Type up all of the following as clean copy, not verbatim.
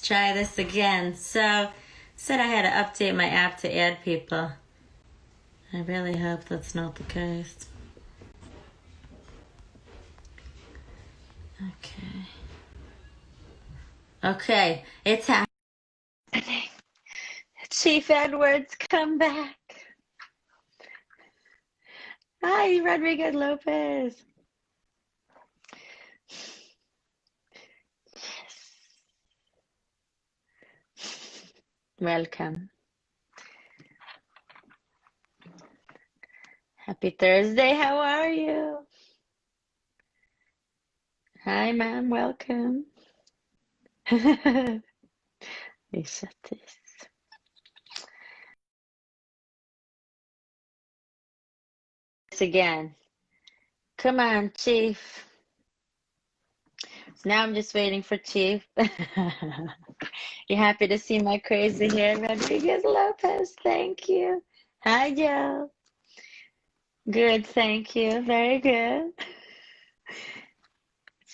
try this again. So, said I had to update my app to add people. I really hope that's not the case. Okay, it's happening. Chief Edwards, come back. Hi, Rodriguez Lopez. Yes. Welcome. Happy Thursday. How are you? Hi, ma'am. Welcome. Let me shut this. Again. Come on, Chief. So now I'm just waiting for Chief. You happy to see my crazy hair, Rodriguez Lopez? Thank you. Hi, Joe. Good, thank you. Very good.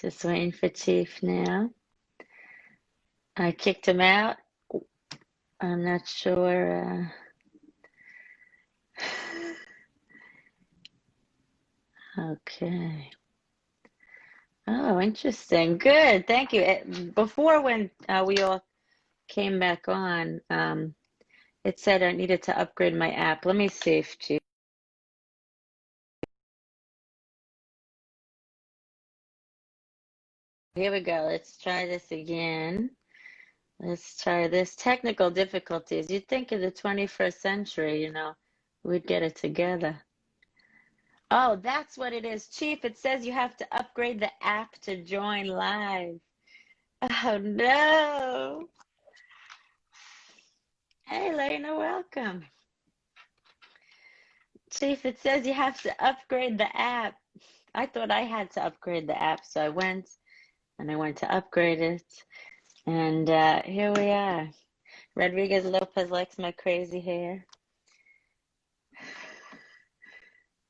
Just waiting for Chief now. I kicked him out. I'm not sure. Okay. Oh, interesting. Good. Thank you. Before when we all came back on, it said I needed to upgrade my app. Let me see if Chief. Here we go. Let's try this again. Let's try this. Technical difficulties. You'd think in the 21st century, we'd get it together. Oh, that's what it is. Chief, it says you have to upgrade the app to join live. Oh, no. Hey, Lena, welcome. Chief, it says you have to upgrade the app. I thought I had to upgrade the app, so I went to upgrade it. And here we are. Rodriguez Lopez likes my crazy hair.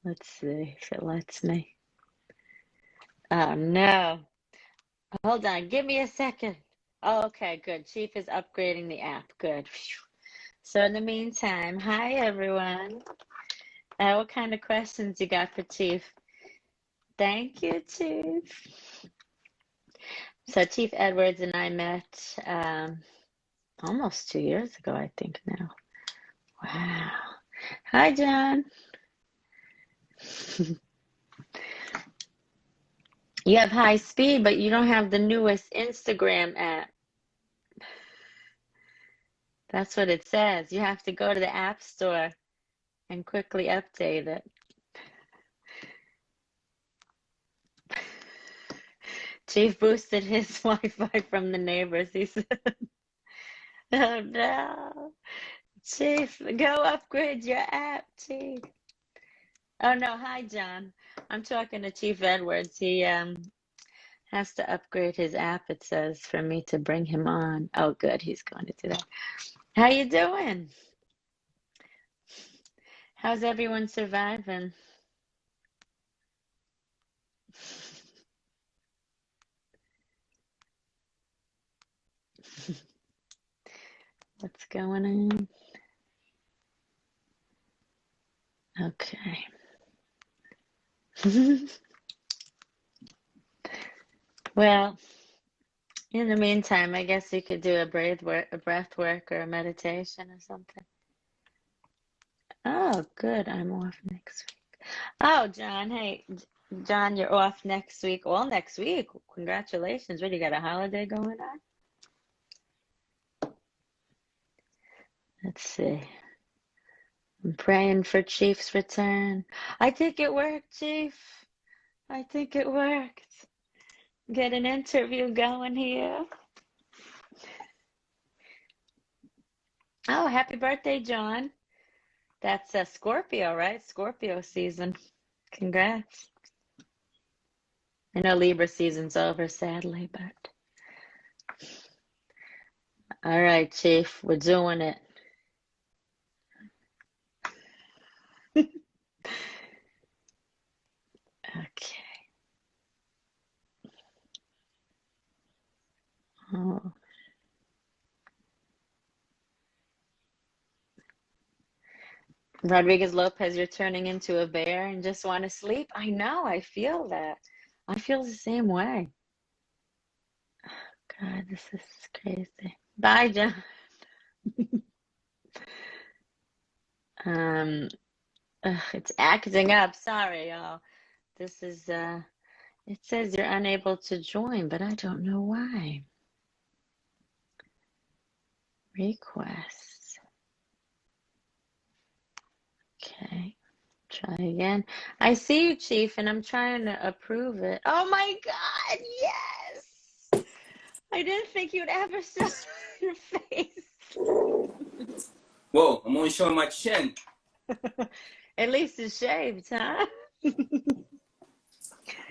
Let's see if it lets me. Oh, no. Hold on. Give me a second. Oh, okay, good. Chief is upgrading the app. Good. So in the meantime, hi, everyone. What kind of questions you got for Chief? Thank you, Chief. So Chief Edwards and I met almost 2 years ago, I think now. Wow. Hi, John. You have high speed, but you don't have the newest Instagram app. That's what it says. You have to go to the App Store and quickly update it. Chief boosted his Wi-Fi from the neighbors, he said. Oh, no. Chief, go upgrade your app, Chief. Oh, no. Hi, John. I'm talking to Chief Edwards. He has to upgrade his app, it says, for me to bring him on. Oh, good. He's going to do that. How you doing? How's everyone surviving? What's going on? Okay. Well, in the meantime, I guess you could do a breath work or a meditation or something. Oh, good. I'm off next week. Oh, John, hey, John, you're off next week. All next week. Congratulations. What, you got a holiday going on? Let's see. I'm praying for Chief's return. I think it worked, Chief. I think it worked. Get an interview going here. Oh, happy birthday, John. That's a Scorpio, right? Scorpio season. Congrats. I know Libra season's over, sadly, but all right, Chief, we're doing it. Okay. Oh. Rodriguez Lopez, you're turning into a bear and just want to sleep. I know, I feel that. I feel the same way. God, this is crazy. Bye, John. It's acting up. Sorry, y'all. This is it says you're unable to join, but I don't know why. Requests. Okay. Try again. I see you, Chief, and I'm trying to approve it. Oh my God, yes! I didn't think you'd ever show your face. Whoa, I'm only showing my chin. At least it's shaved, huh?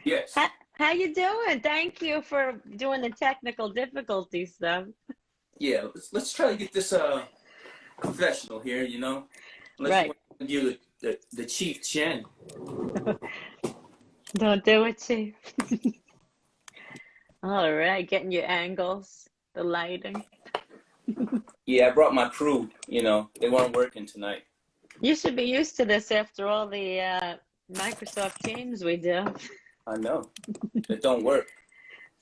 Yes. How you doing? Thank you for doing the technical difficulty stuff. Yeah, let's try to get this professional here, you know? Unless Right. you want to do the Chief Chin. Don't do it, Chief. All right, getting your angles, the lighting. Yeah, I brought my crew, you know. They weren't working tonight. You should be used to this after all the Microsoft Teams we do. I know. It don't work.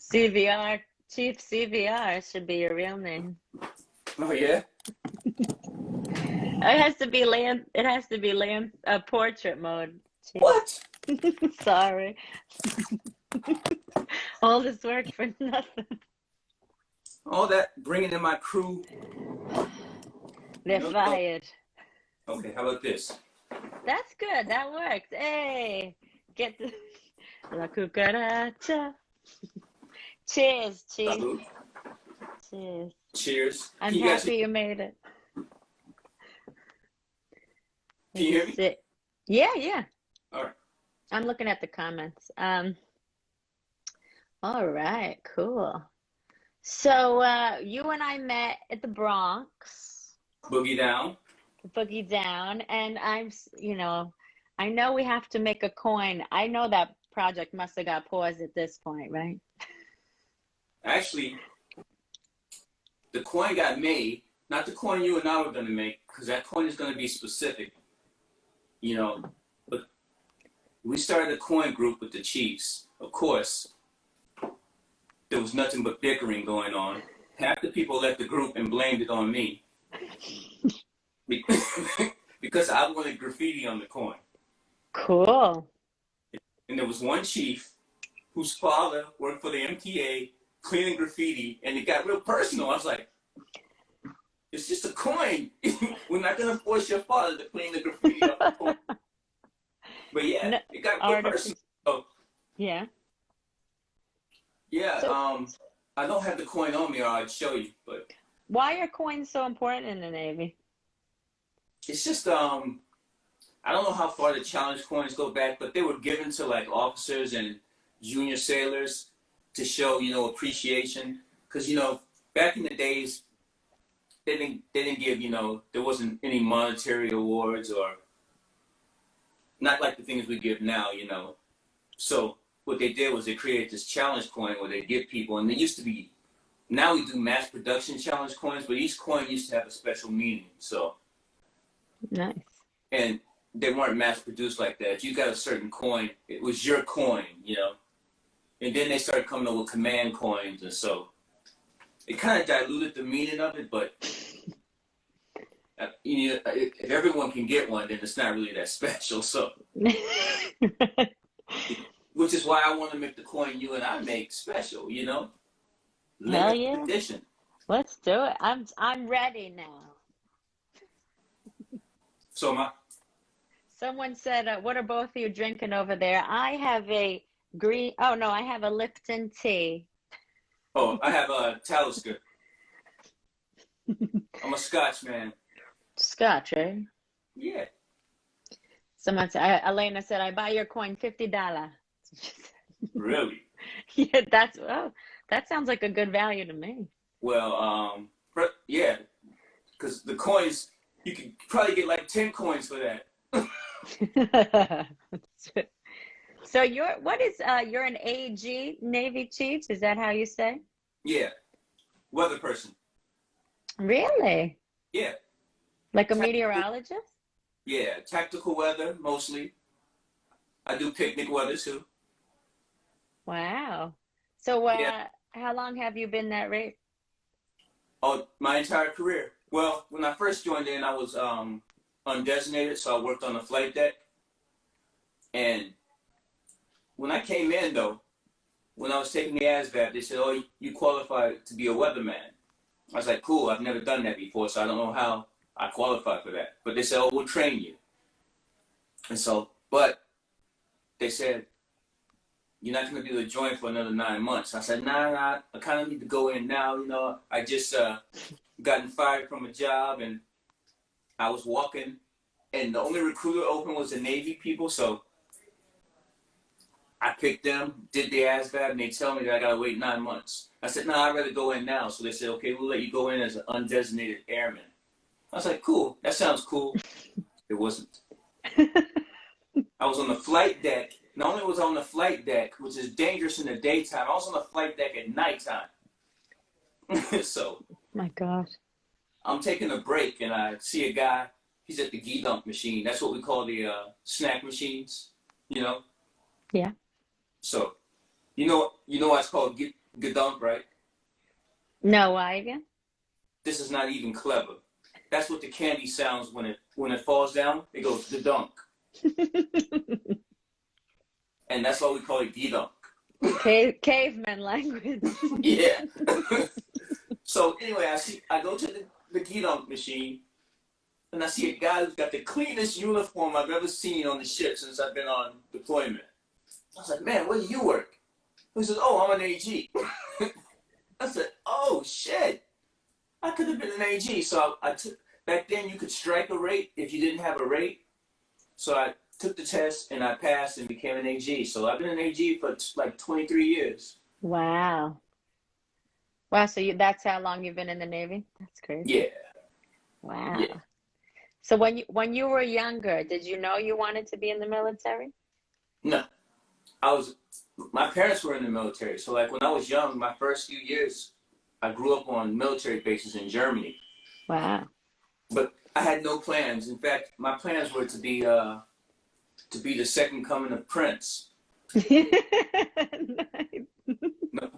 CVR, Chief CVR should be your real name. Oh, yeah? It has to be portrait mode. Chief. What? Sorry. All this work for nothing. All that bringing in my crew. They're fired. Okay, how about this? That's good. That worked. Hey, get the la cucaracha. Cheers, Chief. Salud. Cheers. Cheers. I'm happy you made it. Can you hear me? Yeah. All right. I'm looking at the comments. All right, cool. So you and I met at the Bronx. Boogie down. Boogie down, and I know we have to make a coin. I know that project must have got paused at this point, right? Actually, the coin got made. Not the coin you and I were going to make, because that coin is going to be specific, you know. But we started a coin group with the Chiefs. Of course, there was nothing but bickering going on. Half the people left the group and blamed it on me. Because I wanted graffiti on the coin. Cool. And there was one chief whose father worked for the MTA cleaning graffiti, and it got real personal. I was like, it's just a coin. We're not going to force your father to clean the graffiti off the coin. But yeah, no, it got real personal. So, yeah. Yeah, I don't have the coin on me or I'd show you. But why are coins so important in the Navy? It's just, I don't know how far the challenge coins go back, but they were given to like officers and junior sailors to show, appreciation. Because, back in the days, they didn't give, there wasn't any monetary awards or not like the things we give now, So what they did was they created this challenge coin where they give people, and they used to be, now we do mass production challenge coins, but each coin used to have a special meaning. So nice. And they weren't mass produced like that. If you got a certain coin, it was your coin, And then they started coming up with command coins, and so it kind of diluted the meaning of it. But if everyone can get one, then it's not really that special. So, which is why I want to make the coin you and I make special, Hell yeah. Edition. Let's do it. I'm ready now. So someone said, what are both of you drinking over there? I have a green. Oh no, I have a Lipton tea. Oh, I have a Talisker. I'm a Scotch man. Scotch, eh? Yeah. Someone said, Elena said, I buy your coin $50. Really? Yeah, that sounds like a good value to me. Well, yeah, because the coins, you could probably get like 10 coins for that. So you're an AG, Navy Chief? Is that how you say? Yeah. Weather person. Really? Yeah. Like a meteorologist? Yeah, tactical weather mostly. I do picnic weather too. Wow. So, Yeah. how long have you been that rate? Oh, my entire career. Well, when I first joined in, I was undesignated, so I worked on the flight deck. And when I came in, though, when I was taking the ASVAB, they said, "Oh, you qualify to be a weatherman." I was like, "Cool, I've never done that before, so I don't know how I qualify for that." But they said, "Oh, we'll train you." And so, but they said, "You're not going to be able to join for another 9 months." I said, "Nah, I kind of need to go in now. I just gotten fired from a job, and I was walking, and the only recruiter open was the Navy people, so I picked them, did the ASVAB, and they tell me that I gotta wait 9 months. I said, no, I'd rather go in now. So they said, okay, we'll let you go in as an undesignated airman. I was like, cool, that sounds cool. It wasn't. I was on the flight deck. Not only was I on the flight deck, which is dangerous in the daytime, I was on the flight deck at nighttime. So My God. I'm taking a break, and I see a guy. He's at the dunk machine. That's what we call the snack machines, you know? Yeah. So, you know why it's called dunk, right? No, why again? This is not even clever. That's what the candy sounds when it falls down. It goes dunk. And that's why we call it dunk. Caveman language. Yeah. So anyway, I go to the dunk machine, and I see a guy who's got the cleanest uniform I've ever seen on the ship since I've been on deployment. I was like, man, where do you work? He says, oh, I'm an AG. I said, oh, shit. I could have been an AG. So I took, back then you could strike a rate if you didn't have a rate. So I took the test, and I passed and became an AG. So I've been an AG for like 23 years. Wow. Wow, so that's how long you've been in the Navy? That's crazy. Yeah. Wow. Yeah. So when you were younger, did you know you wanted to be in the military? No. My parents were in the military. So like when I was young, my first few years, I grew up on military bases in Germany. Wow. But I had no plans. In fact, my plans were to be the second coming of Prince. Nice. No.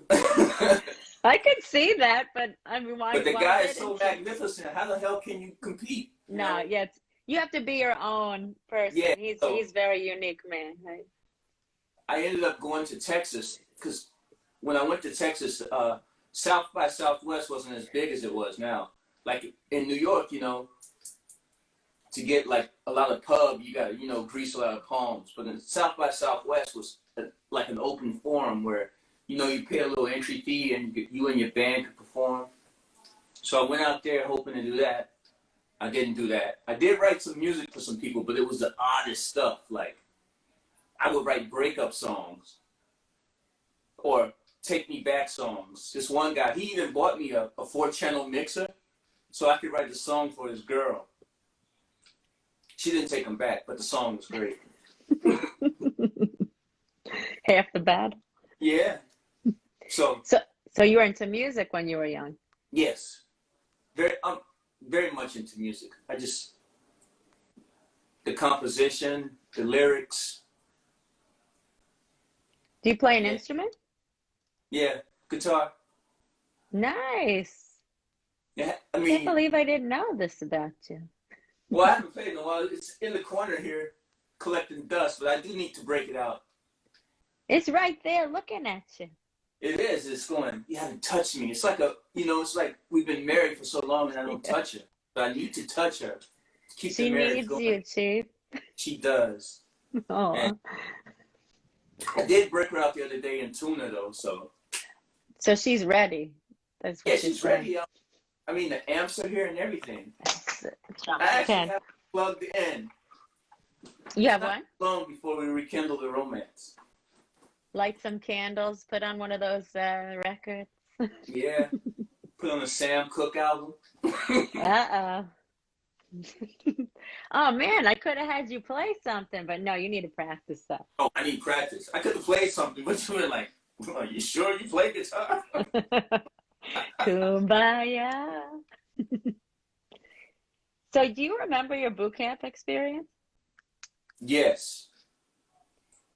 I could see that, but I mean, why? But the why guy is didn't so you? magnificent. How the hell can you compete? No, yes, you have to be your own person. Yeah. He's very unique, man. Right? I ended up going to Texas because when I went to Texas, South by Southwest wasn't as big as it was now. Like in New York, to get like a lot of pub, you got to, grease a lot of palms. But in South by Southwest was like an open forum where, you pay a little entry fee and you and your band could perform. So I went out there hoping to do that. I didn't do that. I did write some music for some people, but it was the oddest stuff. Like I would write breakup songs or take me back songs. This one guy, he even bought me a 4-channel mixer so I could write the song for his girl. She didn't take him back, but the song was great. Half the bad. Yeah. So you were into music when you were young? yes, I'm very much into music. The composition, the lyrics. Do you play an instrument? Yeah, guitar. Nice. Yeah, I can't believe I didn't know this about you. Well, I haven't played in a while. It's in the corner here, collecting dust, but I do need to break it out. It's right there looking at you. It is. It's going, you haven't touched me. It's like it's like we've been married for so long and I don't touch her. But I need to touch her. Keep the marriage going. She needs you, Chief. She does. Oh. I did break her out the other day in tuna, though, so. So she's ready. That's what she's ready. I mean, the amps are here and everything. I actually have plugged in. You have one? Long before we rekindle the romance. Light some candles, put on one of those records. Yeah. Put on a Sam Cooke album. Uh-oh. Oh, man, I could have had you play something, but no, you need to practice that. Oh, I need practice. I could have played something, but you were like, are you sure you play guitar? So do you remember your boot camp experience? Yes.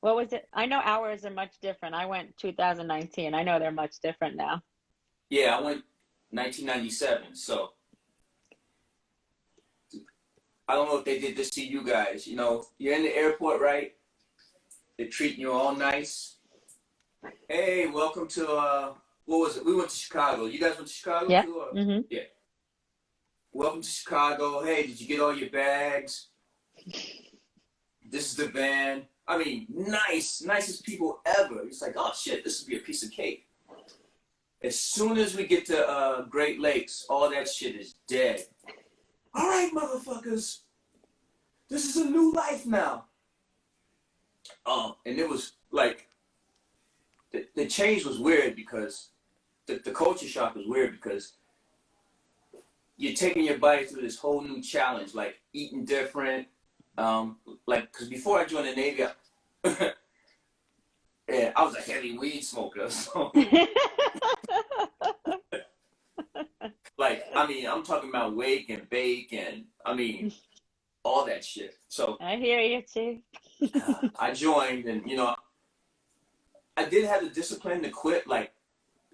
What was it? I know ours are much different. I went 2019. I know they're much different now. Yeah, I went 1997. So I don't know if they did this to you guys. You know, you're in the airport, right? They're treating you all nice. Hey, welcome to what was it? We went to Chicago. You guys went to Chicago Yeah. too? Or? Mm-hmm. Yeah. Welcome to Chicago. Hey, did you get all your bags? This is the van. I mean, nicest people ever. It's like, oh shit, this would be a piece of cake. As soon as we get to Great Lakes, all that shit is dead. All right, motherfuckers, this is a new life now. And it was like, the change was weird because the culture shock was weird because you're taking your body through this whole new challenge, like eating different. Like, because before I joined the Navy, yeah, I was a heavy weed smoker. So, like, I mean, I'm talking about wake and bake and, I mean, all that shit. So I hear you, Chief. I joined, and, you know, I did have the discipline to quit like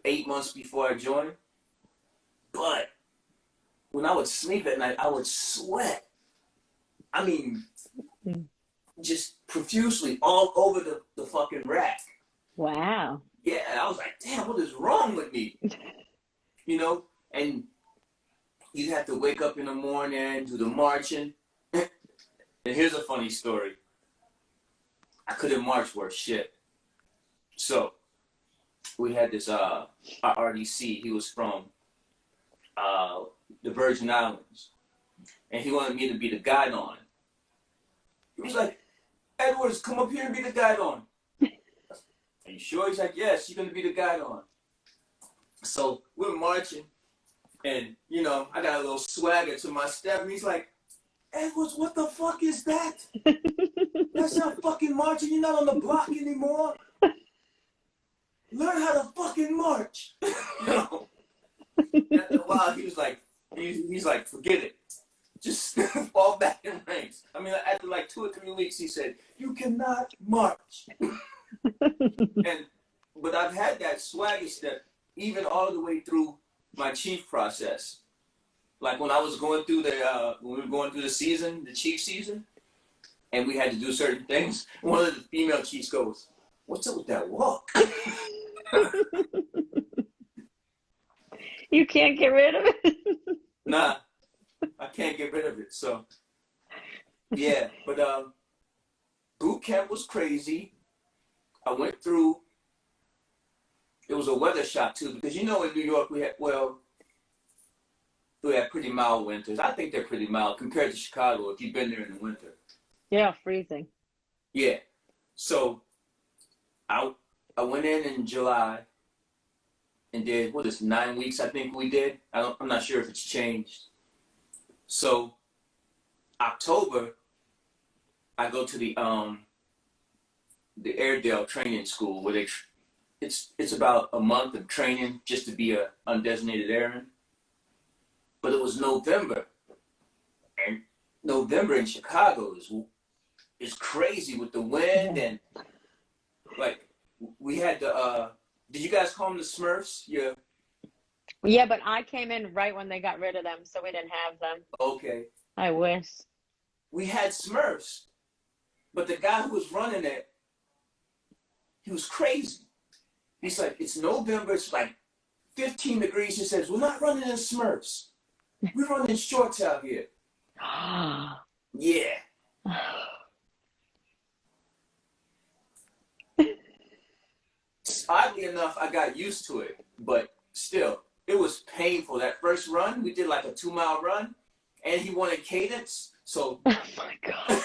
8 months before I joined. But when I would sleep at night, I would sweat. I mean, just profusely all over the fucking rack. Wow. Yeah, I was like, damn, what is wrong with me? You know, and you'd have to wake up in the morning, do the marching. And here's a funny story. I couldn't march worth shit. So we had this our RDC. He was from the Virgin Islands, and he wanted me to be the guide on. He was like, Edwards, come up here and be the guide on. Are you sure? He's like, yes, you're gonna be the guide on. So we're marching, and you know, I got a little swagger to my step, and he's like, Edwards, what the fuck is that? That's not fucking marching. You're not on the block anymore. Learn how to fucking march. You know. After a while, he was like, he's like, forget it. Just fall back in ranks. I mean, after like 2 or 3 weeks, he said, you cannot march. But I've had that swagger step even all the way through my chief process. Like when I was going through when we were going through the season, the chief season, and we had to do certain things, one of the female chiefs goes, what's up with that walk? You can't get rid of it? Nah, I can't get rid of it. So, yeah, but boot camp was crazy. I went through, it was a weather shock too, because you know in New York we had pretty mild winters. I think they're pretty mild compared to Chicago if you've been there in the winter. Yeah, freezing. Yeah. So I went in July and did, 9 weeks I think we did. I'm not sure if it's changed. So October, I go to the Airedale training school where it's about a month of training just to be a undesignated airman. But it was November, and November in Chicago is crazy with the wind, and like we had the did you guys call them the Smurfs? Yeah, but I came in right when they got rid of them, so we didn't have them. Okay. I wish. We had Smurfs, but the guy who was running it, he was crazy. He's like, it's November, it's like 15 degrees. He says, we're not running in Smurfs. We're running shorts out here. Yeah. Oddly enough, I got used to it, but still, it was painful. That first run, we did like a 2-mile run, and he wanted cadence. So, oh my God.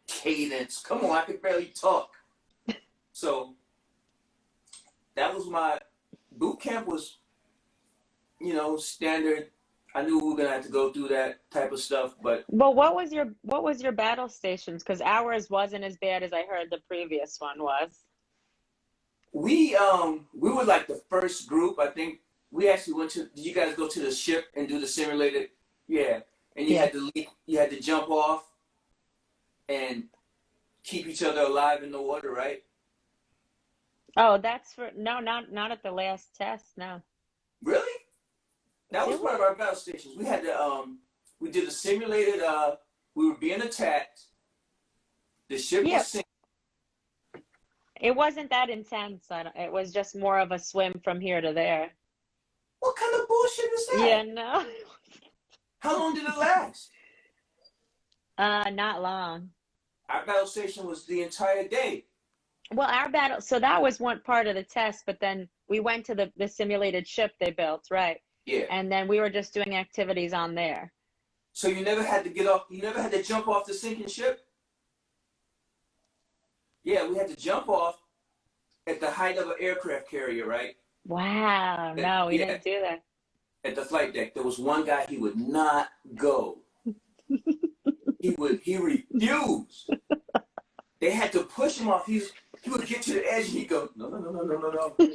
Cadence. Come on, I could barely talk. So, that was my boot camp was, standard. I knew we were gonna have to go through that type of stuff, but. Well, what was your battle stations? Because ours wasn't as bad as I heard the previous one was. We were like the first group. I think we actually went to. Did you guys go to the ship and do the simulated Yeah, and you Yeah. had to leap, you had to jump off and keep each other alive in the water, right? Oh, that's for no, not at the last test. No. Really? That was Did one of we? our battle stations. We had to we did a simulated we were being attacked. The ship Yeah. was sinking. It wasn't that intense. It was just more of a swim from here to there. What kind of bullshit is Yeah, that? no. How long did it last? Not long. Our battle station was the entire day. Well, our battle, so that was one part of the test, but then we went to the simulated ship they built, right? Yeah. And then we were just doing activities on there. So you never had to get off, you never had to jump off the sinking ship? Yeah, we had to jump off at the height of an aircraft carrier, right? Wow, no, we Yeah, didn't do that. at the flight deck. There was one guy, he would not go. He refused. They had to push him off. He would get to the edge and he'd go, no, no, no, no, no, no, no.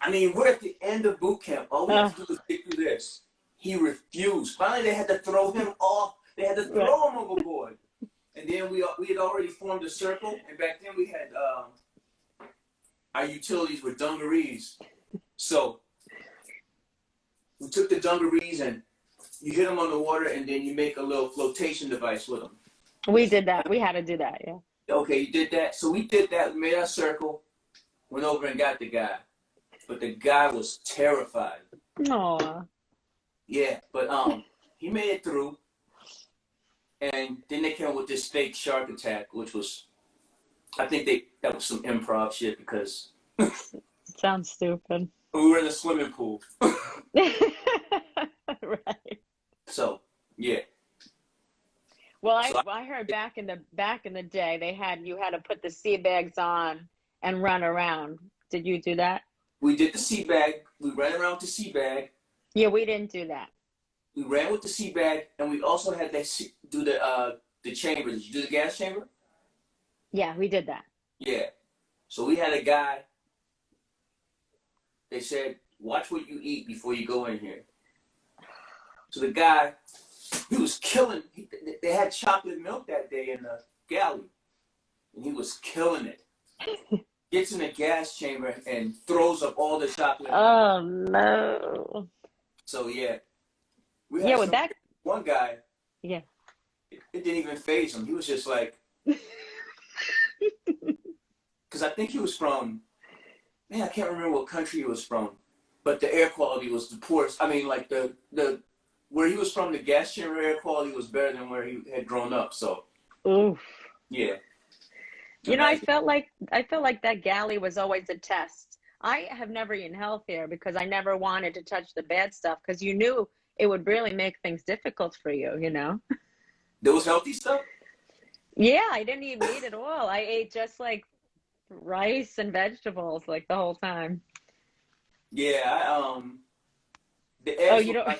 I mean, we're at the end of boot camp. All we have to do is get through this. He refused. Finally, they had to throw him off. They had to throw him overboard. And then we had already formed a circle. And back then we had our utilities were dungarees. So we took the dungarees and you hit them on the water and then you make a little flotation device with them. We did that. We had to do that, yeah. Okay, you did that. So we did that. We made our circle, went over and got the guy. But the guy was terrified. Aw. Yeah, but he made it through. And then they came up with this fake shark attack, which was, I think that was some improv shit because Sounds stupid. we were in a swimming pool. Right. So, yeah. Well, I heard back in the day you had to put the sea bags on and run around. Did you do that? We did the sea bag. We ran around with the sea bag. Yeah, we didn't do that. We ran with the sea bag, and we also had to do the chamber. Did you do the gas chamber? Yeah, we did that. Yeah. So we had a guy. They said, watch what you eat before you go in here. So the guy, he was killing. They had chocolate milk that day in the galley, and he was killing it. Gets in the gas chamber and throws up all the chocolate milk. Oh no. So yeah, we had one guy. Yeah. It didn't even faze him. He was just like, because I think he was from, man, I can't remember what country he was from, but the air quality was the poorest. I mean, like the where he was from, the gas chamber air quality was better than where he had grown up. So, oof. Yeah. You know, I felt like that galley was always a test. I have never eaten healthier because I never wanted to touch the bad stuff because you knew it would really make things difficult for you, you know? There was healthy stuff? Yeah, I didn't eat meat at all. I ate just like rice and vegetables like the whole time. Yeah, the eggs. Oh, you don't.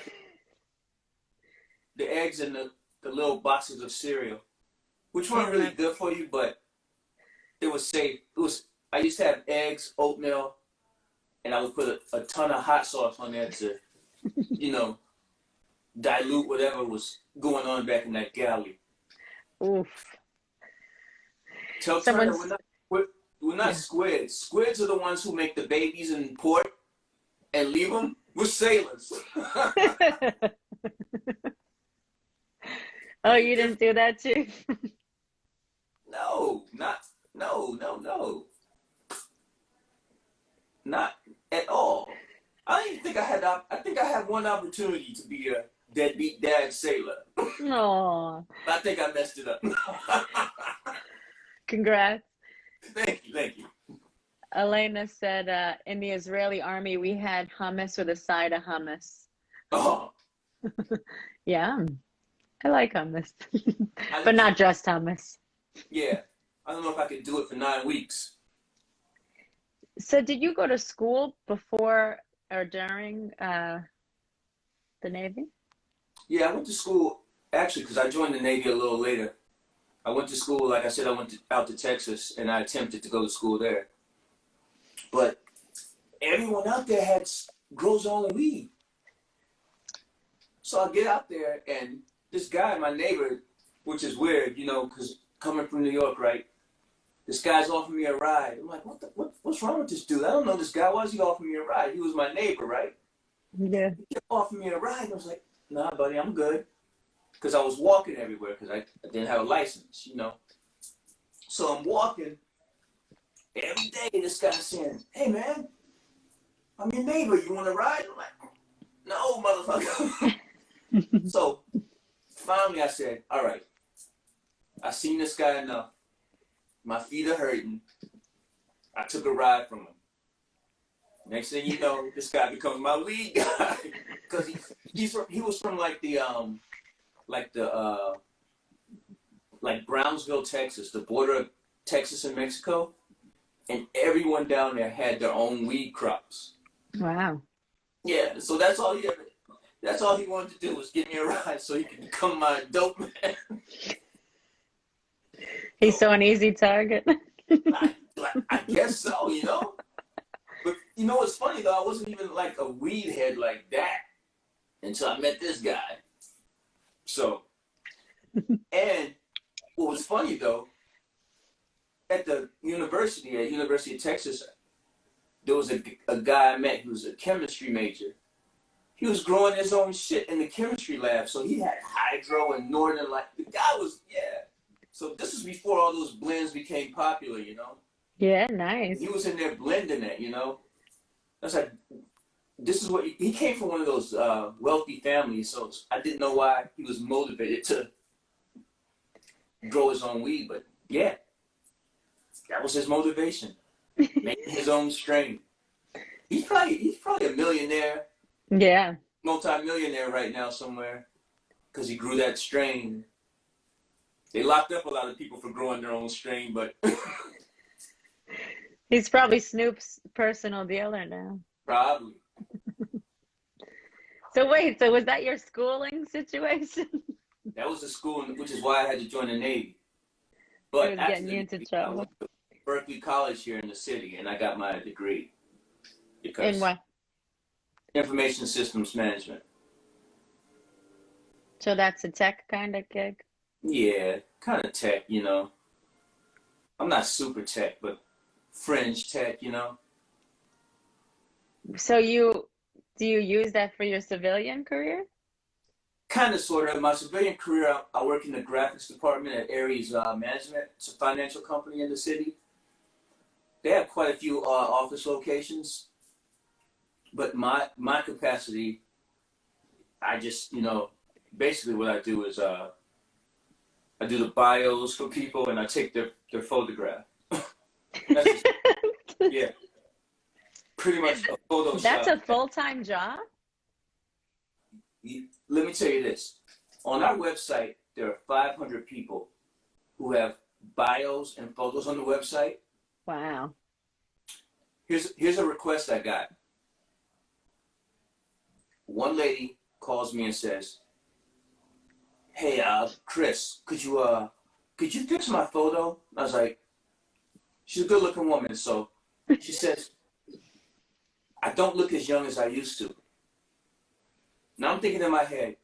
The eggs and the little boxes of cereal, which weren't really good for you, but it was safe. I used to have eggs, oatmeal, and I would put a ton of hot sauce on there to, you know, dilute whatever was going on back in that galley. Oof. Tell Turner we're not squids. Squids are the ones who make the babies in port and leave them. We're sailors. Oh, you didn't do that too? No. Not at all. I don't even think I think I had one opportunity to be a deadbeat dad sailor. No. I think I messed it up. Congrats. Thank you. Elena said, in the Israeli army, we had hummus with a side of hummus. Oh. Yeah, I like hummus, but not just hummus. Yeah, I don't know if I could do it for 9 weeks. So did you go to school before or during the Navy? Yeah, I went to school, actually, because I joined the Navy a little later. I went to school, like I said, I went out to Texas, and I attempted to go to school there. But everyone out there grows all weed. So I get out there, and this guy, my neighbor, which is weird, you know, because coming from New York, right? This guy's offering me a ride. I'm like, what's wrong with this dude? I don't know this guy. Why is he offering me a ride? He was my neighbor, right? Yeah. He kept offering me a ride. I was like, nah, buddy, I'm good. Because I was walking everywhere because I didn't have a license, you know. So I'm walking. Every day, this guy's saying, hey, man, I'm your neighbor. You want to ride? I'm like, no, motherfucker. So finally I said, all right, I've seen this guy enough. My feet are hurting. I took a ride from him. Next thing you know, this guy becomes my lead guy. Because he was from like Brownsville, Texas, the border of Texas and Mexico. And everyone down there had their own weed crops. Wow. Yeah, so that's all he wanted to do was give me a ride so he could become my dope man. He's so an easy target. I guess so, you know? But you know what's funny though? I wasn't even like a weed head like that until I met this guy. So, and what was funny though, at the University of Texas, there was a guy I met who was a chemistry major. He was growing his own shit in the chemistry lab. So he had hydro and northern light. The guy was, yeah. So this is before all those blends became popular, you know? Yeah, nice. He was in there blending it, you know? I was like, this is what, he came from one of those wealthy families. So I didn't know why he was motivated to grow his own weed. But yeah, that was his motivation. Making his own strain. He's probably a millionaire. Yeah. Multi-millionaire right now somewhere because he grew that strain. They locked up a lot of people for growing their own strain, but He's probably Snoop's personal dealer now. probably. So wait, so was that your schooling situation? That was the school, which is why I had to join the Navy. It But was getting you into I trouble. went to Berkeley College here in the city, and I got my degree. Because In what? Information Systems Management. So that's a tech kind of gig? Yeah, kind of tech, you know. I'm not super tech, but fringe tech, you know. So do you use that for your civilian career? Kind of, sort of. My civilian career, I work in the graphics department at Aries Management. It's a financial company in the city. They have quite a few office locations. But my capacity, I just, you know, basically what I do is I do the bios for people and I take their photograph. Yeah. Pretty much a Photoshop. That's a full-time job? Let me tell you this. On our website, there are 500 people who have bios and photos on the website. Wow. Here's a request I got. One lady calls me and says, hey, Chris, could you fix my photo? I was like, she's a good looking woman. So she says, I don't look as young as I used to. Now I'm thinking in my head,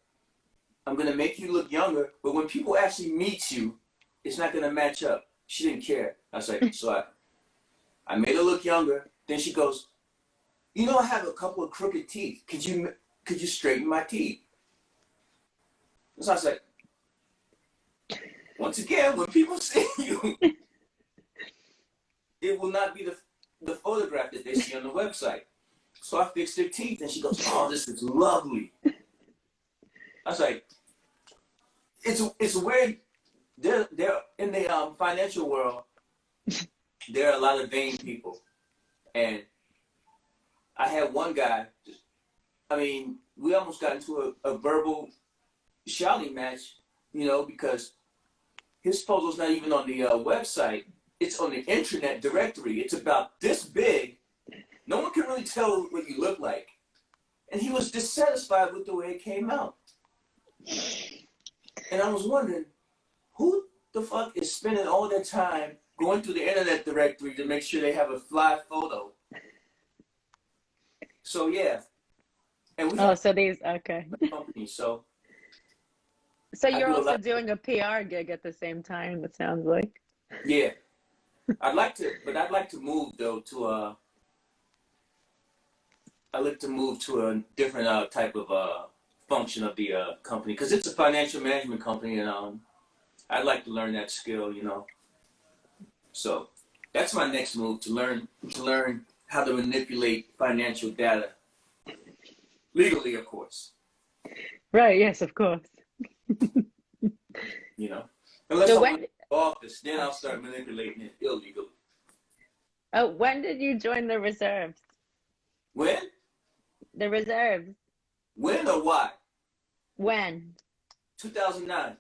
I'm going to make you look younger, but when people actually meet you, it's not going to match up. She didn't care. I was like, so I made her look younger. Then she goes, you know, I have a couple of crooked teeth. Could you straighten my teeth? So I was like, once again, when people see you, it will not be the photograph that they see on the website. So I fixed their teeth, and she goes, oh, this is lovely. I was like, it's weird. They're in the financial world, there are a lot of vain people. And I had one guy, I mean, we almost got into a verbal shouting match, you know, because his photo's not even on the website. It's on the internet directory. It's about this big. No one can really tell what you look like. And he was dissatisfied with the way it came out. And I was wondering, who the fuck is spending all their time going through the internet directory to make sure they have a fly photo? So yeah. And we Oh, have so these, okay. a company, so So I you're do a also lot. doing a PR gig at the same time, it sounds like. Yeah, I'd like to move though to I look to move to a different type of function of the company because it's a financial management company, and I'd like to learn that skill, you know. So that's my next move to learn how to manipulate financial data legally, of course. Right, yes, of course. You know, unless So I want when, to go office, then oh, I'll start manipulating it illegally. when did you join the reserves? When? The reserves. When or why? When? 2009,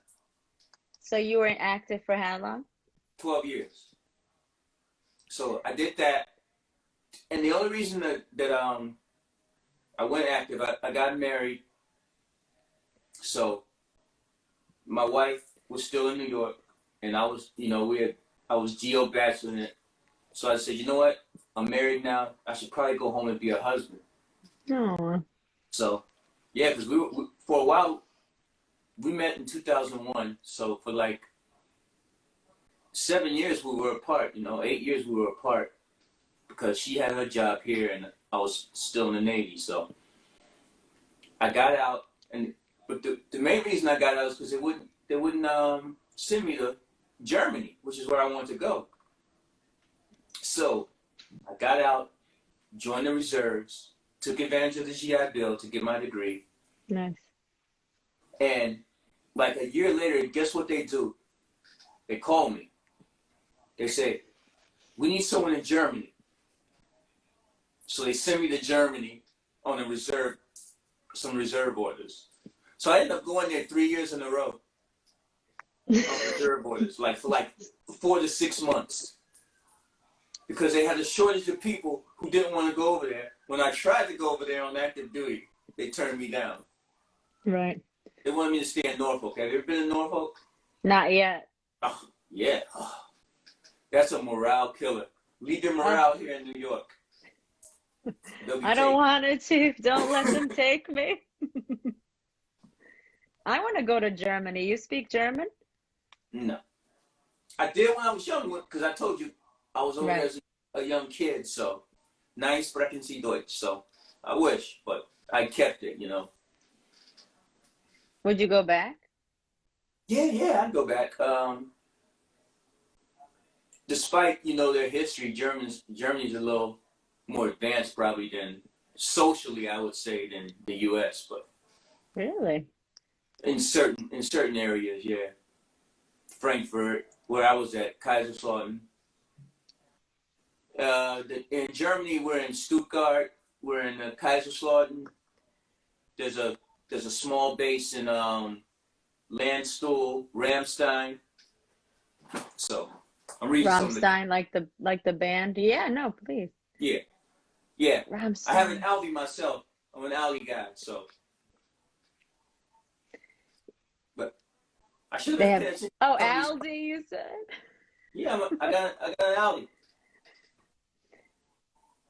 So you were inactive for how long? 12 years. So I did that, and the only reason that I went active, I got married. So my wife was still in New York, and I was, you know, I was geo bacheloring it. So I said, you know what? I'm married now. I should probably go home and be a husband. Oh, So, yeah, because for a while we met in 2001. So for like 7 years we were apart. You know, 8 years we were apart because she had her job here and I was still in the Navy. So I got out, but the main reason I got out is because they wouldn't send me to Germany, which is where I wanted to go. So I got out, joined the reserves, took advantage of the GI Bill to get my degree, nice. and like a year later, guess what they do? They call me. They say, we need someone in Germany. So they send me to Germany on some reserve orders. So I ended up going there 3 years in a row on reserve orders, like for like 4 to 6 months. Because they had a shortage of people who didn't want to go over there. When I tried to go over there on active duty, they turned me down. Right. They wanted me to stay in Norfolk. Have you ever been in Norfolk? Not yet. Oh, yeah. Oh, that's a morale killer. Leave your morale here in New York. I don't want it, Chief. Don't let them take me. I want to go to Germany. You speak German? No. I did when I was young, because I told you I was over there Right. as a young kid, so Nein sprechen Sie Deutsch. So I wish, but I kept it, you know. Would you go back? Yeah, I'd go back. Despite, you know, their history, Germany's a little more advanced probably than socially, I would say, than the US, but Really? in certain areas, yeah. Frankfurt, where I was at, Kaiserslautern. In Germany, we're in Stuttgart. We're in Kaiserslautern. There's a small base in Landstuhl, Ramstein. So I'm reading some of the. Rammstein, like the band? Yeah, no, please. Yeah. Rammstein. I have an Audi myself. I'm an Audi guy, so. But I should have paid attention. Oh, Aldi, you said? Yeah, I got an Audi.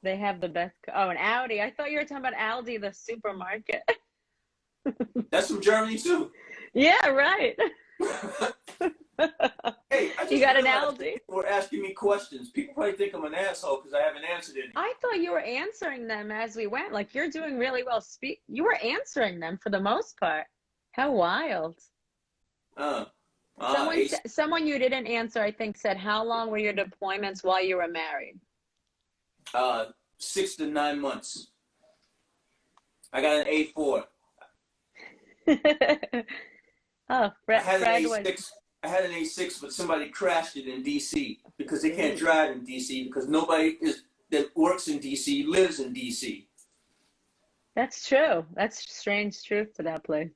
They have the best. Oh, an Audi. I thought you were talking about Aldi, the supermarket. That's from Germany too. Yeah, right. Hey, I just You got an realized Aldi? people were asking me questions. People probably think I'm an asshole because I haven't answered any. I thought you were answering them as we went. Like you're doing really well. You were answering them for the most part. How wild. Someone you didn't answer, I think, said, how long were your deployments while you were married? 6 to 9 months. I got an A4. Oh, I had an Fred A6. was. I had an A6, but somebody crashed it in DC because they can't drive in DC because nobody that works in DC lives in DC. That's true. That's strange truth to that place.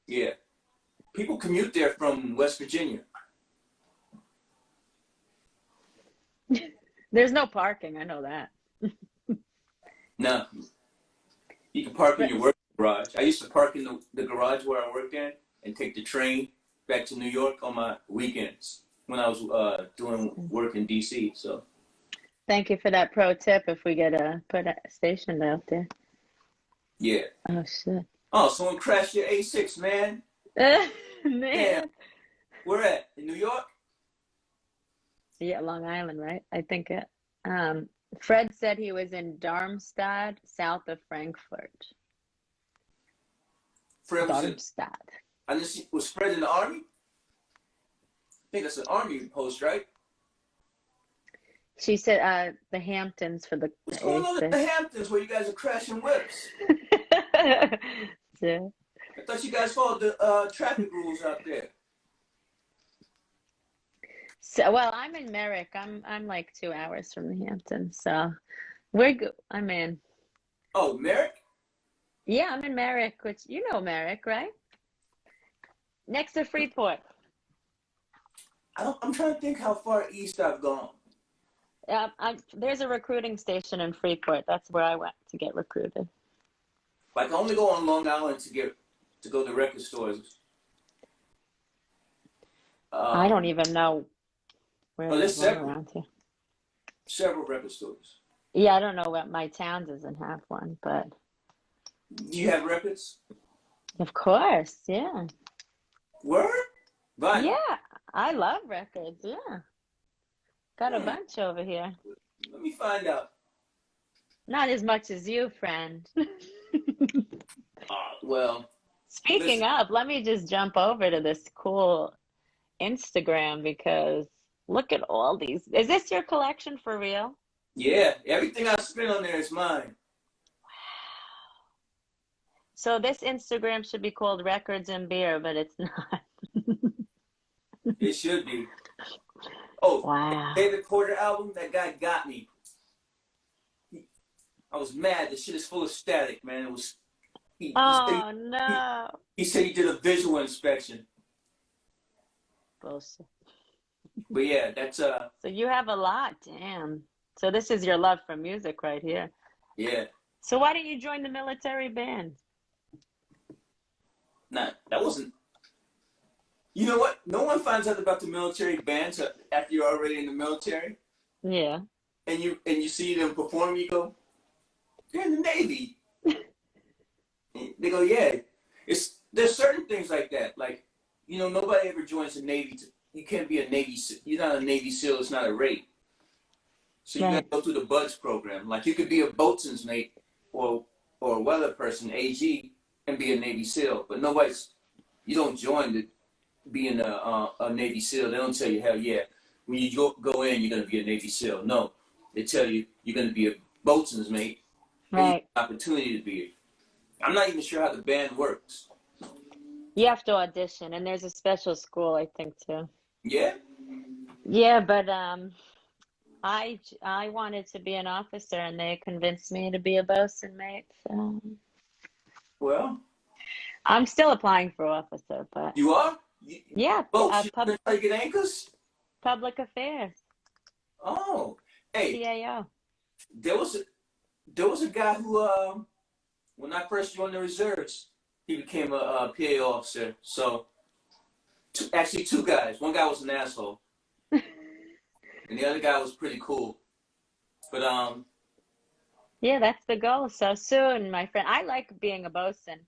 Yeah. People commute there from West Virginia. There's no parking. I know that. No. You can park in your work garage. I used to park in the garage where I worked in and take the train back to New York on my weekends when I was doing work in DC. So. Thank you for that pro tip. If we get put a station out there. Yeah. Oh shit. Oh, someone crashed your A6, man. Damn. Man. Where at? In New York? Yeah, Long Island, right? I think it. Um, Fred said he was in Darmstadt, south of Frankfurt. Fred was in. Darmstadt. I just was Fred in the army. I think that's an army post, right? She said the Hamptons for the What's going on in A6. the Hamptons where you guys are crashing whips? Yeah. I thought you guys followed the traffic rules out there. So, well, I'm in Merrick. I'm like 2 hours from the Hamptons, so we're good. I'm in. Oh, Merrick? Yeah, I'm in Merrick, which you know Merrick, right? Next to Freeport. I'm trying to think how far east I've gone. There's a recruiting station in Freeport. That's where I went to get recruited. Like I only go on Long Island to go to record stores. I don't even know where There's there's one around here. several record stores. Yeah, I don't know what my town doesn't have one, but Do you have records? of course, yeah. Word? Vinyl. Yeah, I love records, yeah. Got a bunch over here. Let me find out. Not as much as you, friend. Well. Speaking of, let me just jump over to this cool Instagram because look at all these. Is this your collection for real? Yeah, everything I spent on there is mine. So this Instagram should be called Records and Beer, but it's not. It should be. Oh, Wow. the David Porter album, that guy got me. I was mad. The shit is full of static, man. It was. No. He said he did a visual inspection. Bullshit. But yeah, that's So you have a lot, damn. So this is your love for music right here. Yeah. So why didn't you join the military band? Nah, that wasn't. You know what? No one finds out about the military bands after you're already in the military. Yeah. And you see them perform. You go, they're in the Navy. They go, yeah. There's certain things like that. Like, nobody ever joins the Navy. You can't be a Navy. You're not a Navy SEAL. It's not a rate. So you gotta go through the BUDS program. Like you could be a boatswain's mate or a weather person, AG, and be a Navy SEAL. But you don't join to being a Navy SEAL. They don't tell you, hell yeah, when you go in, you're gonna be a Navy SEAL. No, they tell you you're gonna be a boatswain's mate. Right. And you have an opportunity to be it. I'm not even sure how the band works. You have to audition, and there's a special school, I think, too. Yeah? Yeah, but I wanted to be an officer, and they convinced me to be a bosun mate. So. Well, I'm still applying for officer, but you are? yeah, you try to get anchors? Public affairs. Oh, hey, PAO. there was a guy who when I first joined the reserves, he became a PA officer. So, actually, two guys. One guy was an asshole, and the other guy was pretty cool. But yeah, that's the goal. So soon, my friend. I like being a bosun,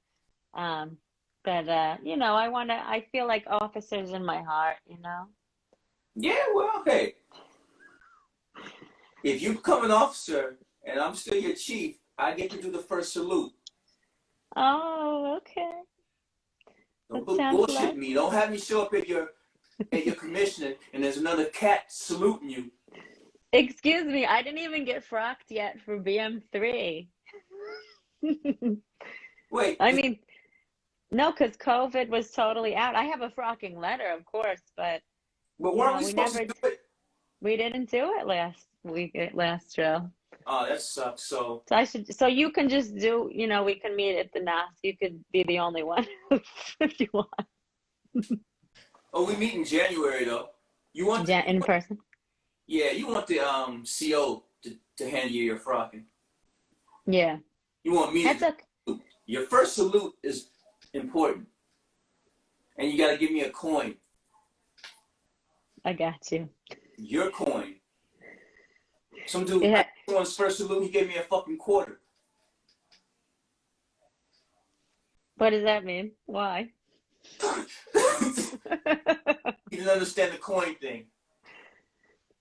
but I feel like officers in my heart. Yeah, well, hey, if you become an officer and I'm still your chief, I get to do the first salute. Oh, okay. Don't bullshit me. Don't have me show up at your commissioner and there's another cat saluting you. Excuse me, I didn't even get frocked yet for BM3. Wait. I mean, no, because COVID was totally out. I have a frocking letter, of course, but weren't we supposed to do it? We didn't do it last week, last drill. Oh, that sucks. So So you can just do, we can meet at the NAS. You could be the only one if you want. Oh, we meet in January though. You want in person? Yeah, you want the CO to hand you your frocking. Yeah. You want me to Your first salute is important. And you gotta give me a coin. I got you. Your coin. Some dude, someone's first salute, he gave me a fucking quarter. What does that mean? Why? He didn't understand the coin thing.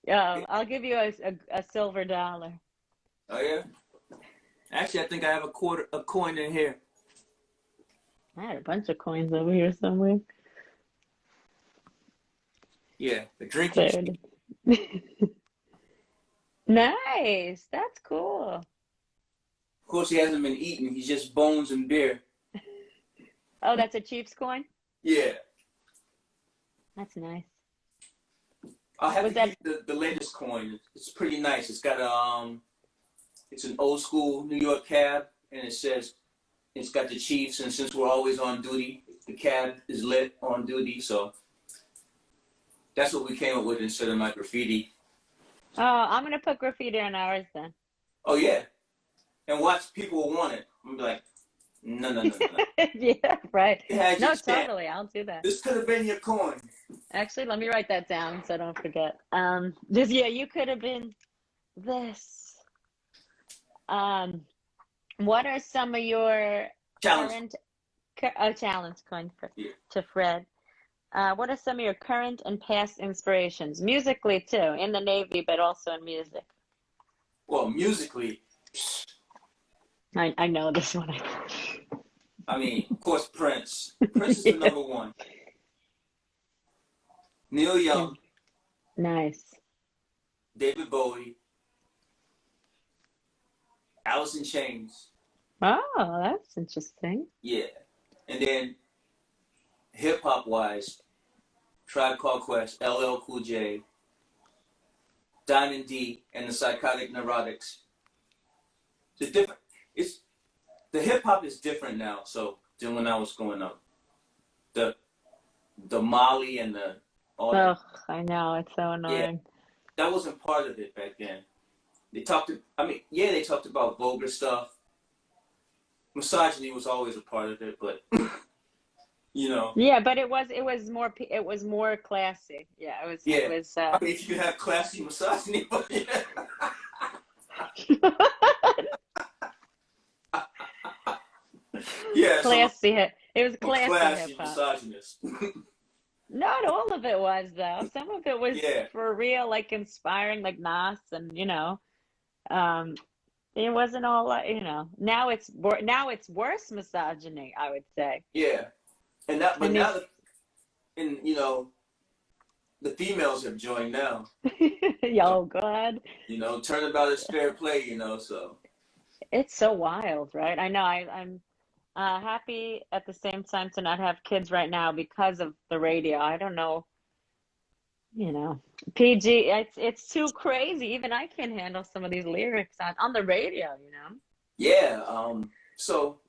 I'll give you a silver dollar. Oh yeah. Actually, I think I have a coin in here. I had a bunch of coins over here somewhere. Yeah, the drinking. There it is. Nice. That's cool. Of course, he hasn't been eating. He's just bones and beer. Oh, that's a Chiefs coin? Yeah. That's nice. I'll have to give you the latest coin. It's pretty nice. It's got it's an old school New York cab, and it says it's got the Chiefs. And since we're always on duty, the cab is lit on duty. So that's what we came up with instead of my graffiti. Oh, I'm gonna put graffiti on ours then. Oh yeah, and watch people will want it. I'm like, no. Yeah, right. No, stamp. totally. I'll do that. This could have been your coin. Actually, let me write that down so I don't forget. You could have been this. What are some of your Challenge. challenge coin Yeah. to Fred? What are some of your current and past inspirations? Musically too, in the Navy, but also in music. Well, musically, I know this one. I mean, of course, Prince. Prince is the number one. Neil Young. Nice. David Bowie. Alice in Chains. Oh, that's interesting. Yeah. And then hip hop wise, Tribe Called Quest, LL Cool J, Diamond D, and the Psychotic Neurotics. The hip hop is different now, so than when I was growing up. The Molly and all that. I know, it's so annoying. Yeah, that wasn't part of it back then. They talked about vulgar stuff. Misogyny was always a part of it, but you know. Yeah, but it was more classy. Yeah, it was. Yeah. It was. I mean, if you have classy misogyny, but yeah. Yeah, classy. It was classy hip hop. Misogynist. Not all of it was though. Some of it was for real, like inspiring, like Nas, and it wasn't all Now it's worse misogyny, I would say. Yeah, now the females have joined now. Oh God. Turnabout is fair play. So. It's so wild, right? I know. I'm happy at the same time to not have kids right now because of the radio. I don't know. PG. It's too crazy. Even I can't handle some of these lyrics on the radio. Yeah. So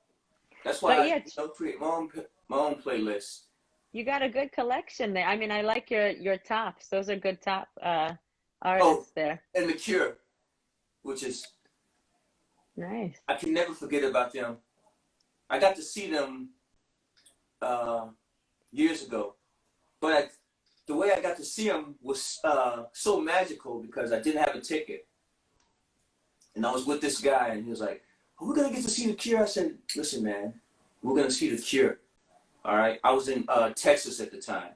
that's why I create my own playlist. You got a good collection there. I mean, I like your tops. Those are good top artists there. And The Cure, which is nice. I can never forget about them. I got to see them years ago, but the way I got to see them was so magical because I didn't have a ticket, and I was with this guy, and he was like, "Are we gonna get to see The Cure?" I said, "Listen, man, we're gonna see The Cure." All right, I was in Texas at the time,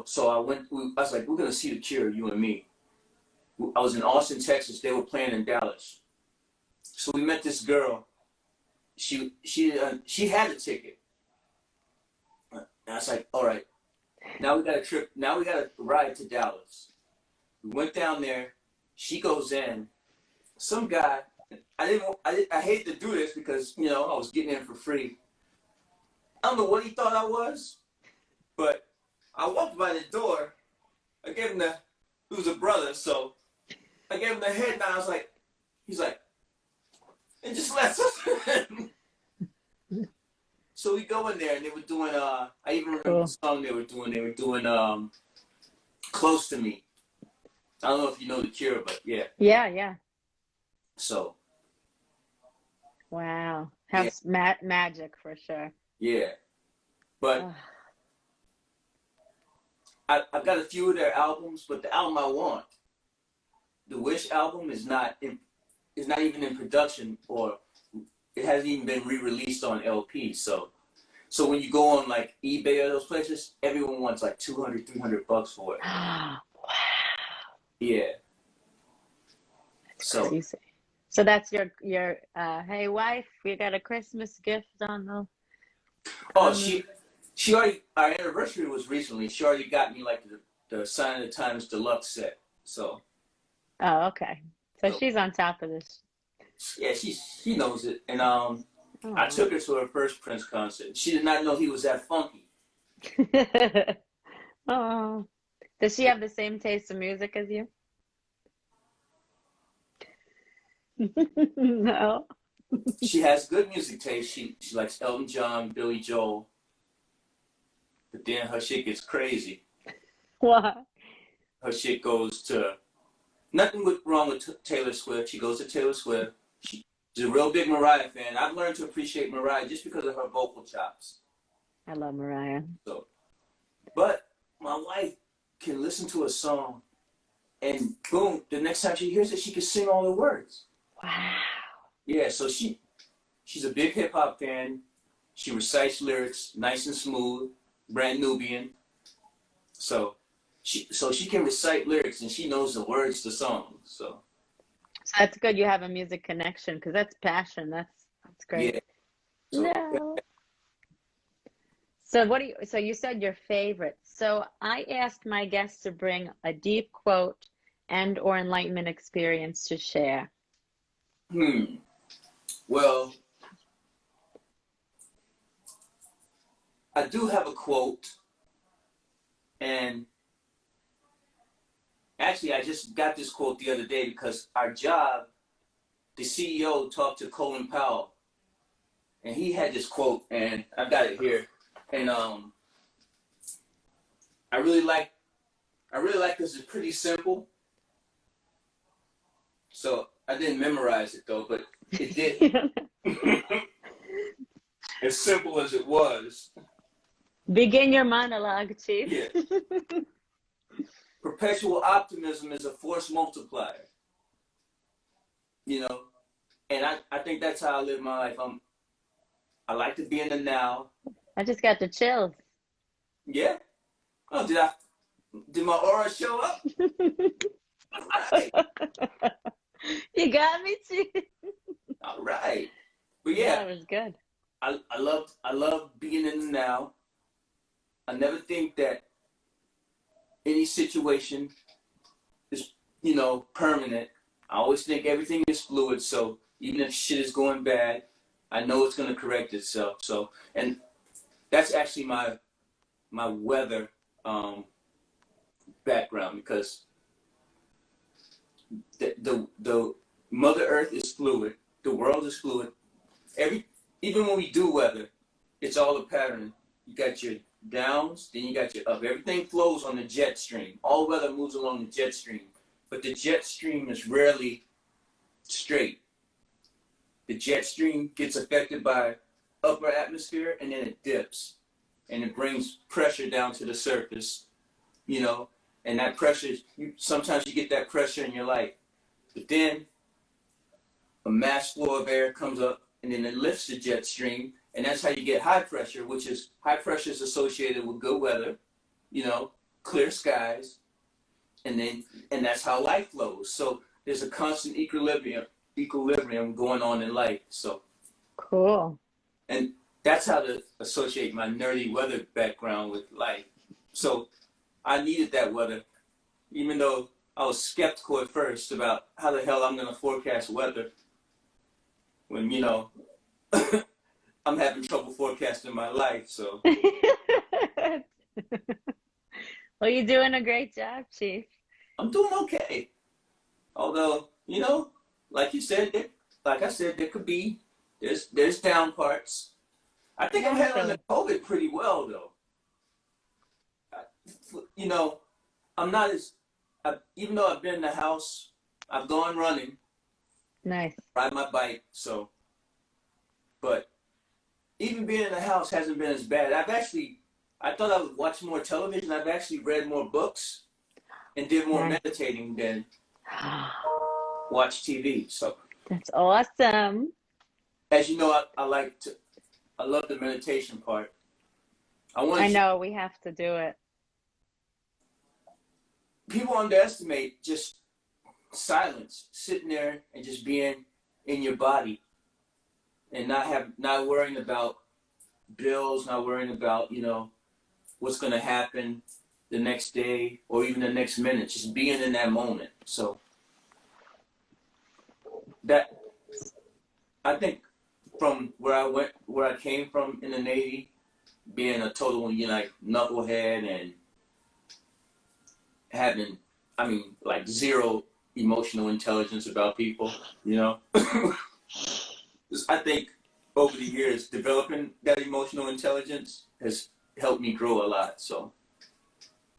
so I was like, "We're gonna see The Cure, you and me." I was in Austin, Texas. They were playing in Dallas. So we met this girl. She had a ticket. And I was like, all right, now we got a trip. Now we got a ride to Dallas. We went down there. She goes in. Some guy. I hate to do this because I was getting in for free. I don't know what he thought I was, but I walked by the door. I gave him he was a brother, so I gave him the head nod. I was like, he's like, and just left us. So we go in there, and they were doing. I even remember the song they were doing. They were doing "Close to Me." I don't know if you know The Cure, but yeah. Yeah. So. Wow, has magic for sure. Yeah, but I've got a few of their albums, but the album I want, the Wish album, is not even in production, or it hasn't even been re-released on LP. So when you go on like eBay or those places, everyone wants like $200-$300 for it. Wow. Yeah. That's crazy. So that's your hey wife, we got a Christmas gift on the. Oh, she already, our anniversary was recently. She already got me like the Sign of the Times deluxe set. So. Oh, okay. So she's on top of this. Yeah, she knows it, and I Oh. took her to her first Prince concert. She did not know he was that funky. Oh. Does she have the same taste of music as you? No. She has good music taste. She likes Elton John, Billy Joel, but then her shit gets crazy. What? Her shit goes to nothing wrong with Taylor Swift. She goes to Taylor Swift. She's a real big Mariah fan. I've learned to appreciate Mariah just because of her vocal chops. I love Mariah. So, but my wife can listen to a song, and boom, the next time she hears it, she can sing all the words. Wow. Yeah, so she's a big hip hop fan. She recites lyrics nice and smooth, brand Nubian. So she can recite lyrics and she knows the words to songs. So That's good. You have a music connection because that's passion. That's great. yeah. So, No. So so you said your favorite. So I asked my guests to bring a deep quote and or enlightenment experience to share. Well, I do have a quote, and actually I just got this quote the other day because our job, the CEO talked to Colin Powell, and he had this quote, and I've got it here, and I really like this. It's pretty simple, so I didn't memorize it though, but it did. As simple as it was. Begin your monologue, Chief. Yeah. Perpetual optimism is a force multiplier. You know, and I think that's how I live my life. I like to be in the now. I just got the chills. Yeah. Oh, did my aura show up? All right. You got me, Chief. All right. But yeah, That was good. I love being in the now. I never think that any situation is, permanent. I always think everything is fluid. So even if shit is going bad, I know it's going to correct itself. So, and that's actually my weather background, because the Mother Earth is fluid. The world is fluid. Even when we do weather, it's all a pattern. You got your downs, then you got your up. Everything flows on the jet stream. All weather moves along the jet stream, but the jet stream is rarely straight. The jet stream gets affected by upper atmosphere, and then it dips, and it brings pressure down to the surface, and that pressure, sometimes you get that pressure in your life, but then a mass flow of air comes up, and then it lifts the jet stream, and that's how you get high pressure, which is high pressure is associated with good weather, clear skies, and that's how life flows. So there's a constant equilibrium going on in life. So cool. And that's how to associate my nerdy weather background with life. So I needed that weather, even though I was skeptical at first about how the hell I'm going to forecast weather when, I'm having trouble forecasting my life. So. Well, you're doing a great job, Chief. I'm doing okay. Although, like you said, there could be, there's down parts. I think I'm handling the COVID pretty well, though. I'm not even though I've been in the house, I've gone running. Nice. Ride my bike, but even being in the house hasn't been as bad. I thought I would watch more television. I've actually read more books and did more meditating than watch TV. So that's awesome. as you know, I love the meditation part. I know we have to do it. People underestimate just silence, sitting there and just being in your body, and not worrying about bills, not worrying about what's going to happen the next day or even the next minute, just being in that moment. So that, I think, from where I came from in the Navy, being a total knucklehead and having, like zero emotional intelligence about people, I think over the years developing that emotional intelligence has helped me grow a lot. So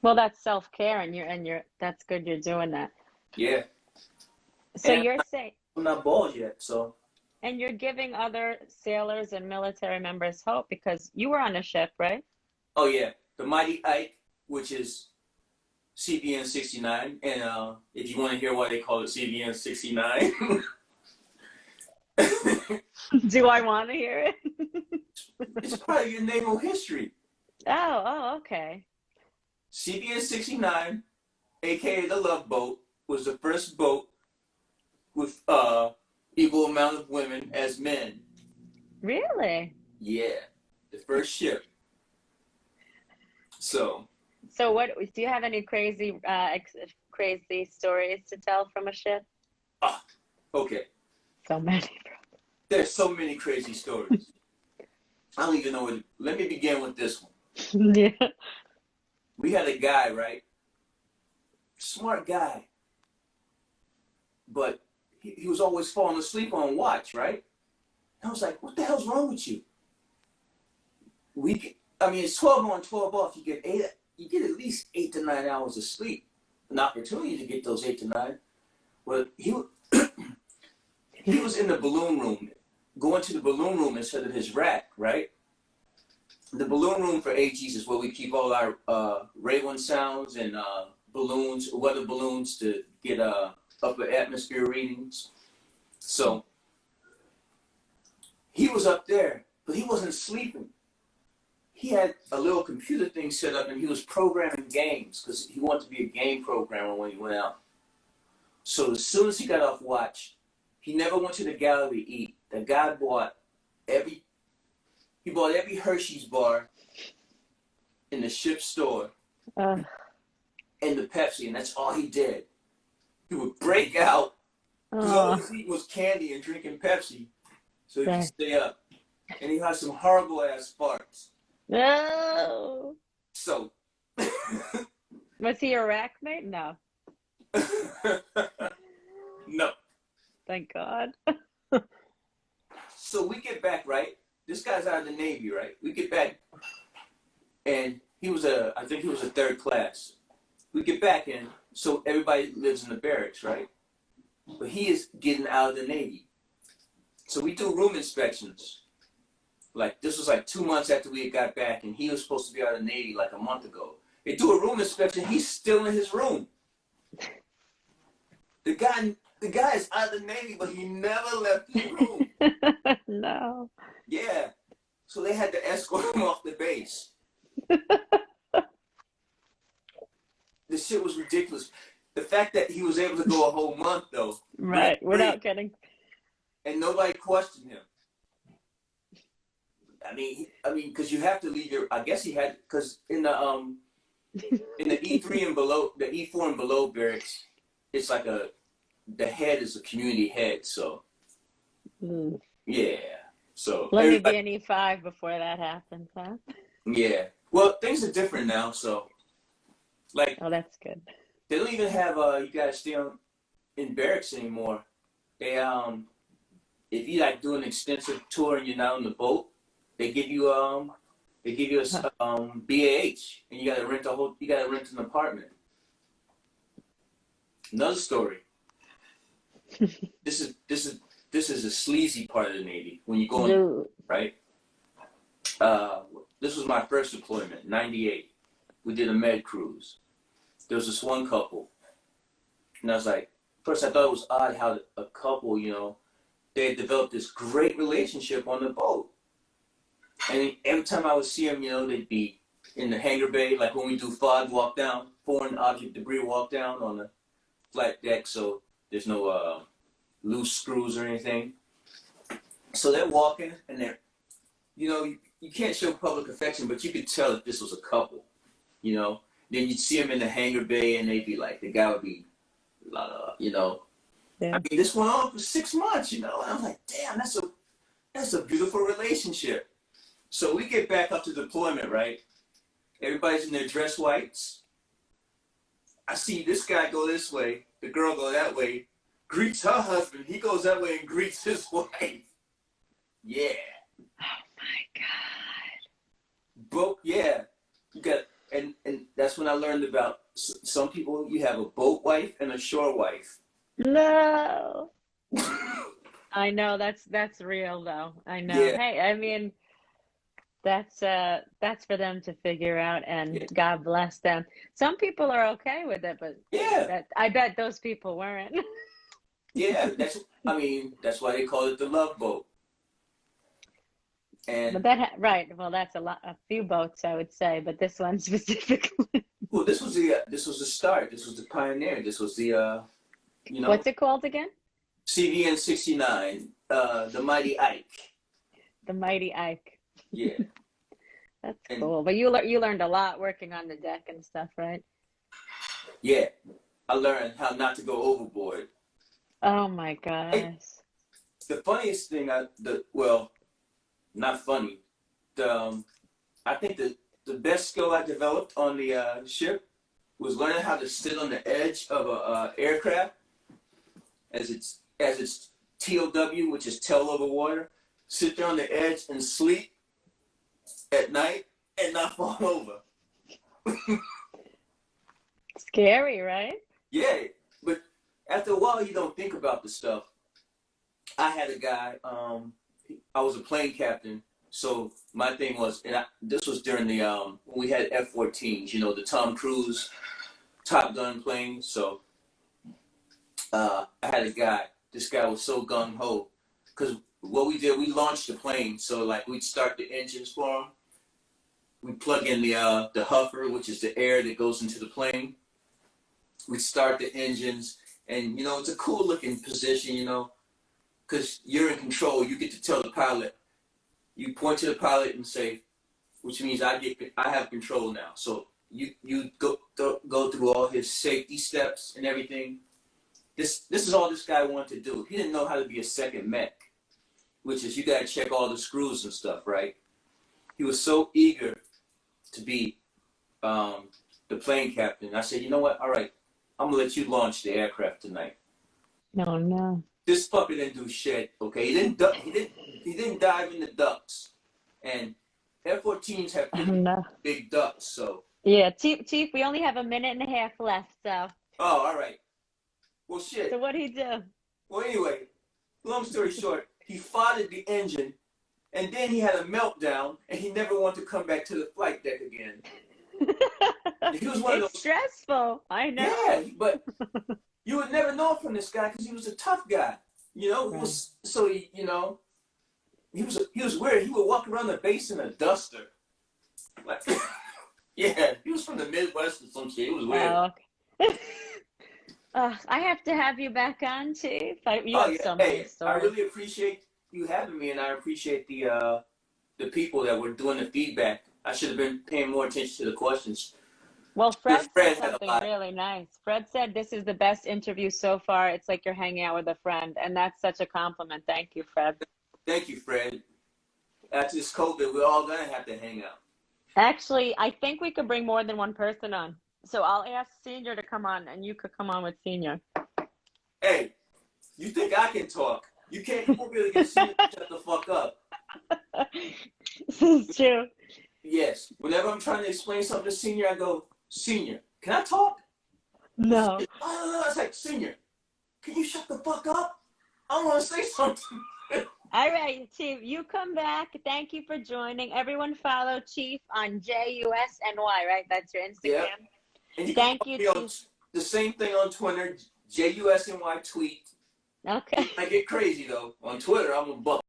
Well, that's self-care, and you're that's good you're doing that. yeah. So And you're saying, I'm not bald yet, so. and you're giving other sailors and military members hope, because you were on a ship, right? Oh yeah, the Mighty Ike, which is CVN 69, and if you want to hear why they call it CVN 69, Do I want to hear it? it's part of your naval history. Oh, okay. CVN 69, aka the Love Boat, was the first boat with equal amount of women as men. Really? Yeah, the first ship. So what do you have any crazy crazy stories to tell from a ship? okay. So many. There's so many crazy stories. I don't even know let me begin with this one. Yeah. We had a guy, right? Smart guy. But he was always falling asleep on watch, right? And I was like, what the hell's wrong with you? It's 12 on, 12 off. You get at least 8 to 9 hours of sleep. An opportunity to get those 8 to 9. Well, he was in the balloon room, going to the balloon room instead of his rack, right? The balloon room for AGs is where we keep all our Ray-1 sounds and balloons, weather balloons, to get upper atmosphere readings. So he was up there, but he wasn't sleeping. He had a little computer thing set up, and he was programming games because he wanted to be a game programmer when he went out. So as soon as he got off watch, he never went to the galley to eat. The guy bought every Hershey's bar in the ship store and the Pepsi, and that's all he did. He would break out because all he was eating was candy and drinking Pepsi, so he could stay up. And he had some horrible ass farts. No. So. Was he a rack mate? No. No. Thank God. So we get back, right? This guy's out of the Navy, right? We get back, and I think he was a third class. We get back, and so everybody lives in the barracks, right? But he is getting out of the Navy. So we do room inspections. Like, this was like 2 months after we had got back, and he was supposed to be out of the Navy like a month ago. They do a room inspection. He's still in his room. The guy is out of the Navy, but he never left his room. No. Yeah. So they had to escort him off the base. This shit was ridiculous. The fact that he was able to go a whole month, though. Right. Without getting. And nobody questioned him. Because you have to leave I guess he had, because in the E3 and below, the E4 and below barracks, it's like the head is a community head, so. Yeah. So. Let me be an E5 before that happens, huh? Yeah. Well, things are different now, so. Like. Oh, that's good. They don't even have you guys stay in barracks anymore. They if you like do an extensive tour and you're not on the boat, they give you a BAH, and you gotta rent an apartment. Another story. This is a sleazy part of the Navy when you go in, right? This was my first deployment, 98. We did a med cruise. There was this one couple, and I was like, first I thought it was odd how a couple, they had developed this great relationship on the boat. And every time I would see them, you know, they'd be in the hangar bay, like when we do FOD walk down, foreign object debris walk down on the flat deck, so there's no loose screws or anything. So they're walking, and they're, you know, you can't show public affection, but you could tell if this was a couple, you know. Then you'd see them in the hangar bay, and they'd be like, the guy would be, you know. Yeah. I mean, this went on for 6 months, you know. And I'm like, damn, that's a beautiful relationship. So we get back up to deployment, right? Everybody's in their dress whites. I see this guy go this way, the girl go that way, greets her husband. He goes that way and greets his wife. Yeah. Oh my God. Boat, yeah. You got, and that's when I learned about some people, you have a boat wife and a shore wife. No. I know that's real though. I know. Yeah. Hey, I mean, that's for them to figure out, and Yeah. God bless them. Some people are okay with it, but Yeah. I bet those people weren't. Yeah. That's why they call it the love boat. And But right. Well, that's a few boats, I would say, but this one specifically. well, this was the start. This was the pioneer. This was the you know, What's it called again? CVN 69, the Mighty Ike. The Mighty Ike. Yeah. That's And- cool. But you learned a lot working on the deck and stuff, right? Yeah. I learned how not to go overboard. Oh my gosh. The funniest thing, not funny. I think the best skill I developed on the ship was learning how to sit on the edge of a aircraft as it's TOW, which is tail over water. Sit there on the edge and sleep at night and not fall over. Scary, right? Yeah, but after a while, you don't think about the stuff. I had a guy. I was a plane captain, so my thing was, this was during the when we had F-14s, you know, the Tom Cruise Top Gun planes. So I had a guy. This guy was so gung ho, because what we did, we launched the plane. So like we'd start the engines for him. We plug in the huffer, which is the air that goes into the plane. We start the engines, and you know, it's a cool looking position, you know, because you're in control. You get to tell the pilot. You point to the pilot and say, which means I have control now. So you go through all his safety steps and everything. This is all this guy wanted to do. He didn't know how to be a second mech, which is you got to check all the screws and stuff, right? He was so eager to be the plane captain. I said, you know what? All right, I'm gonna let you launch the aircraft tonight. No. This puppy didn't do shit. Okay, he didn't dive in the ducts, and F-14s have big ducts. So yeah, Chief, we only have a minute and a half left. So. Oh, all right. Well, shit. So what did he do? Well, anyway, long story short, he fought the engine, and then he had a meltdown, and he never wanted to come back to the flight deck again. He was one of those. Stressful. I know. Yeah, but you would never know from this guy because he was a tough guy. You know, Right. he was weird. He would walk around the base in a duster. Like, yeah, he was from the Midwest or some shit. It was weird. Oh, okay. I have to have you back on, Chief. You have so many stories. I really appreciate you having me, and I appreciate the people that were doing the feedback. I should have been paying more attention to the questions. Well, Fred Fred said had a something lot. really nice. Fred said this is the best interview so far. It's like you're hanging out with a friend, and that's such a compliment. Thank you, Fred. Thank you, Fred. After this COVID, we're all gonna have to hang out. Actually, I think we could bring more than one person on. So I'll ask Senior to come on, and you could come on with Senior. Hey, you think I can talk? You won't be able to get Senior to shut the fuck up. This is true. Yes. Whenever I'm trying to explain something to Senior, I go, Senior, can I talk? No. Oh, it's like, Senior, can you shut the fuck up? I want to say something. All right, Chief, you come back. Thank you for joining. Everyone follow Chief on JUSNY, right? That's your Instagram. Yeah. And you Thank can you, follow me on Chief. the same thing on Twitter, JUSNY tweet. Okay. I get crazy though. On Twitter, I'm a buck.